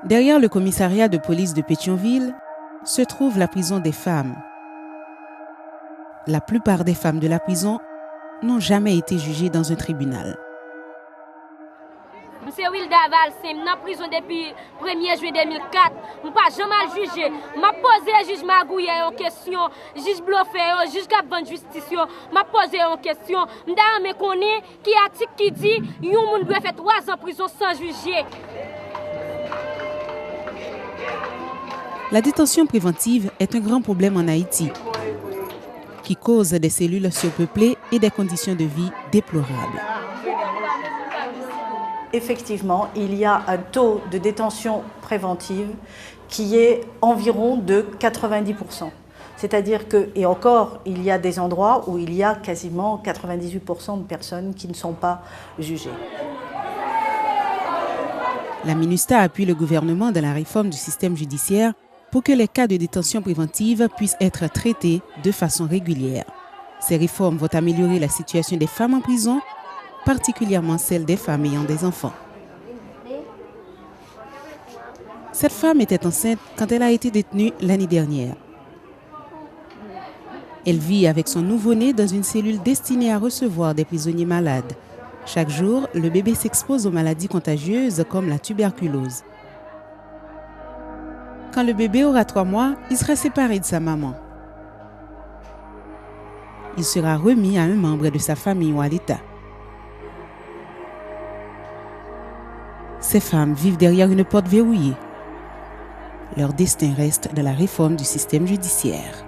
Derrière le commissariat de police de Pétionville se trouve la prison des femmes. La plupart des femmes de la prison n'ont jamais été jugées dans un tribunal. Monsieur Wilda Valsim, dans la prison depuis 1er juillet 2004, je n'ai pas jamais jugé. Je posé le juge Magouye en question, le juge Bluffé, le juge Capvan Justice, je posé en question. Je me connais qui article qui dit que les gens doivent faire 3 ans en prison sans juger. La détention préventive est un grand problème en Haïti, qui cause des cellules surpeuplées et des conditions de vie déplorables. Effectivement, il y a un taux de détention préventive qui est environ de 90%. C'est-à-dire que, et encore, il y a des endroits où il y a quasiment 98% de personnes qui ne sont pas jugées. La MINUSTA appuie le gouvernement dans la réforme du système judiciaire pour que les cas de détention préventive puissent être traités de façon régulière. Ces réformes vont améliorer la situation des femmes en prison, particulièrement celle des femmes ayant des enfants. Cette femme était enceinte quand elle a été détenue l'année dernière. Elle vit avec son nouveau-né dans une cellule destinée à recevoir des prisonniers malades. Chaque jour, le bébé s'expose aux maladies contagieuses comme la tuberculose. Quand le bébé aura 3 mois, il sera séparé de sa maman. Il sera remis à un membre de sa famille ou à l'État. Ces femmes vivent derrière une porte verrouillée. Leur destin reste dans la réforme du système judiciaire.